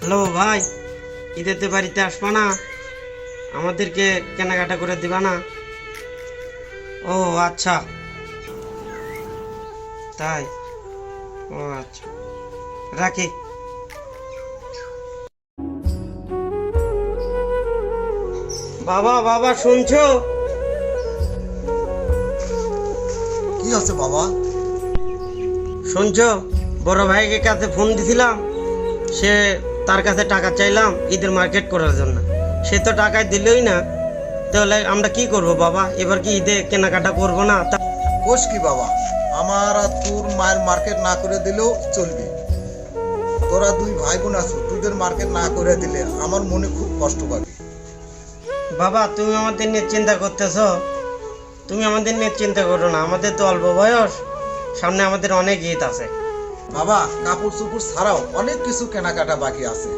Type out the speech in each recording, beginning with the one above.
Hello ভাই, ঈদেতে বাড়িতে আসবা না? আমাদেরকে কেনাকাটা করে দিবা না? ও আচ্ছা, তাই? ও আচ্ছা, রাখি। বাবা বাবা শুনছো? কি আছে বাবা? শুনছো? বড় ভাইকে কাছে ফোন দিছিলাম, সে তার কাছে টাকা চাইলাম ঈদের মার্কেট করার জন্য, সে তো টাকায় দিলই না। তাহলে আমরা কি করব বাবা? এবার কি ঈদে কেনাকাটা করব না? কোষ কি বাবা, আমার আর তোর মায়ের মার্কেট না করে দিলেও চলবে। তোরা দুই ভাই বোন আছো, তোদের মার্কেট না করে দিলে আমার মনে খুব কষ্ট পাবে। বাবা তুমি আমাদের নিয়ে চিন্তা করতেছো? তুমি আমাদের নিয়ে চিন্তা করো না, আমাদের তো অল্প বয়স, সামনে আমাদের অনেক ঈদ আছে। বাবা, কাপড় চোপড় ছাড়াও অনেক কিছু কেনাকাটা বাকি আছে।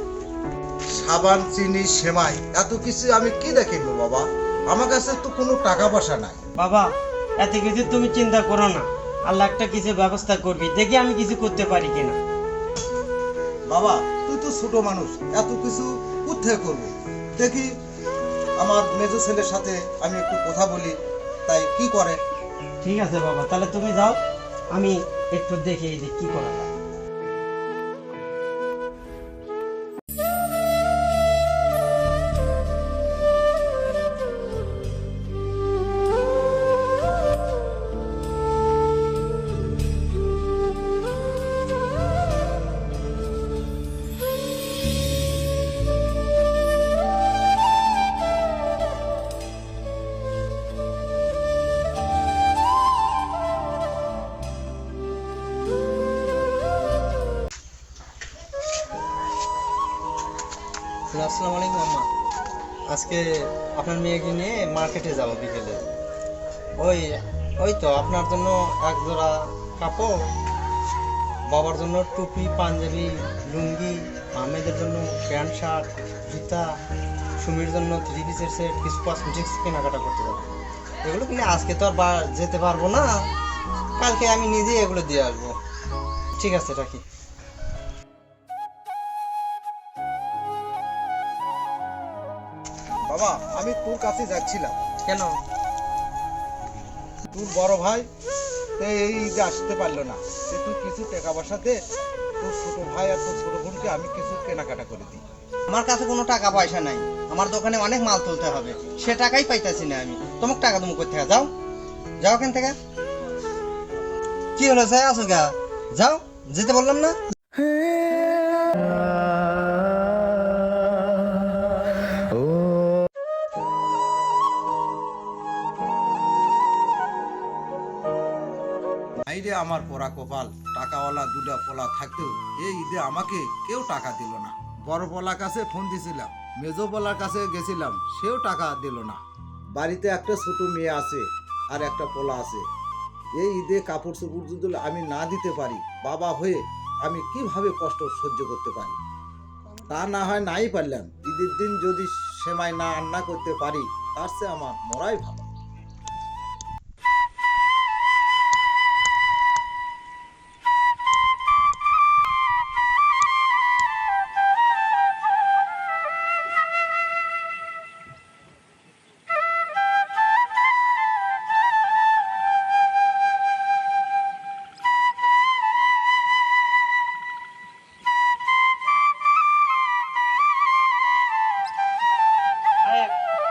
সাবান, চিনি, সেমাই, এত কিছু আমি কি দেখিব বাবা? আমার কাছে তো কোনো টাকা পয়সা নাই। বাবা এত কিছু তুমি চিন্তা করো না, আল্লাহ একটা কিছু ব্যবস্থা করবি, দেখি আমি কিছু করতে পারি কিনা। বাবা তুই তো ছোট মানুষ, এত কিছু কোথায় করবো? দেখি আমার মেজো ছেলের সাথে আমি একটু কথা বলি, তাই কি করে। ঠিক আছে বাবা, তাহলে তুমি যাও, আমি একটু দেখে এই যে কি করা যায়। আসসালামু আলাইকুম আম্মা। আজকে আপনার মেয়েকে নিয়ে মার্কেটে যাব বিকেলে। ওই ওই তো আপনার জন্য এক জোড়া কাপড়, বাবার জন্য টুপি, পাঞ্জাবি, লুঙ্গি, আমেদের জন্য প্যান্ট শার্ট, জুতা, সুমির জন্য থ্রি পিসের সেট, কিছু কসমেটিক্স কেনাকাটা করতে যাবো। এগুলো কিনে আজকে তো আর যেতে পারবো না, কালকে আমি নিজেই এগুলো দিয়ে আসবো। ঠিক আছে, রাখি। বাবা আমি তোর কাছে যাচ্ছিলাম। কেন? তোর বড় ভাই তো এই ঈদে আসতে পারলো না, সে তুই কিছু টাকা পয়সা দে, তোর ছোট ভাই আর তোর ছোট বোনকে আমি কিছু কেনাকাটা করে দিই। আমার কাছে কোনো টাকা পয়সা নাই, আমার দোকানে অনেক মাল তুলতে হবে, সে টাকাই পাইতেছি না আমি। তোমাকে টাকা তুমি কোথা থেকে? যাও যাও এখান থেকে। কি হলো, চাই আসো গা? যাও, যেতে বললাম না? আইরে আমার পোড়া কপাল, টাকাওয়ালা দুটা পোলা থাকতেও এই ঈদে আমাকে কেউ টাকা দিল না। বড় পোলার কাছে ফোন দিছিলাম, মেজো পোলার কাছে গেছিলাম, সেও টাকা দিল না। বাড়িতে একটা ছোট মেয়ে আছে আর একটা পোলা আছে। এই ঈদে কাপড় চোপড় যদি আমি না দিতে পারি, বাবা হয়ে আমি কিভাবে কষ্ট সহ্য করতে পারি? তা না হয় নাই পারলাম, ঈদের দিন যদি সেমাই না রান্না করতে পারি, তার চেয়ে আমার মরাই ভালো।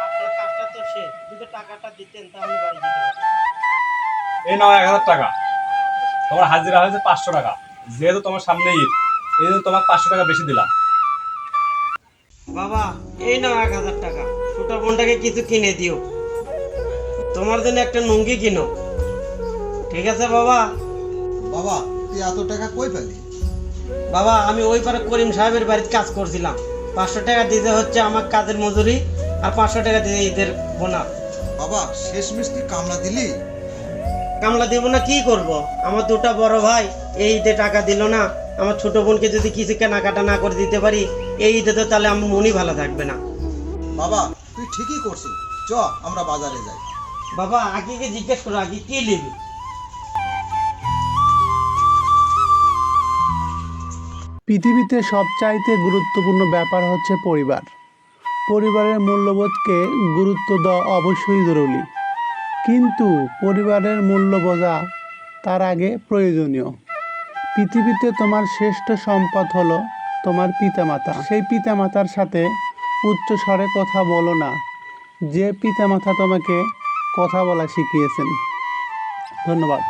আপনার কাজটা তো শেষ, যদি টাকাটা দিতেন তাহলে বাড়ি যেতে পারতাম। এই নাও 1000 টাকা। তোমার হাজিরা হয়েছে 500 টাকা। যেহেতু তোমার সামনে ঈদ, এই জন্য তোমাকে 500 টাকা বেশি দিলাম। বাবা এই নাও 1000 টাকা, ছোট বোনটাকে কিছু কিনে দিও, তোমার জন্য একটা লুঙ্গি কিনো। ঠিক আছে বাবা? বাবা তুই এত টাকা কই পেলি? বাবা আমি ওই পারে করিম সাহেবের বাড়িতে কাজ করছিলাম, 500 টাকা দিতে হচ্ছে আমার কাজের মজুরি, আর 500 টাকা দিতে ঈদের বোনাস। বাবা শেষ মিষ্টি কামলা দিলি? কামলা দেবো না কি করব? আমার দুটা বড় ভাই এই ঈদে টাকা দিল না, আমার ছোট বোনকে যদি কিছু কেনাকাটা না করে দিতে পারি এই ঈদে, তো তাহলে আমার মনই ভালো থাকবে না। বাবা তুই ঠিকই করছিস, চ আমরা বাজারে যাই। বাবা আগে জিজ্ঞেস করো, আগে কি নিবি? পৃথিবীতে সবচাইতে গুরুত্বপূর্ণ ব্যাপার হচ্ছে পরিবার। পরিবারের মূল্যবোধকে গুরুত্ব দেওয়া অবশ্যই জরুরি, কিন্তু পরিবারের মূল্য বোঝা তার আগে প্রয়োজনীয়। পৃথিবীতে তোমার শ্রেষ্ঠ সম্পদ হলো তোমার পিতামাতা। সেই পিতামাতার সাথে উচ্চ স্বরে কথা বলো না, যে পিতামাতা তোমাকে কথা বলা শিখিয়েছেন। ধন্যবাদ।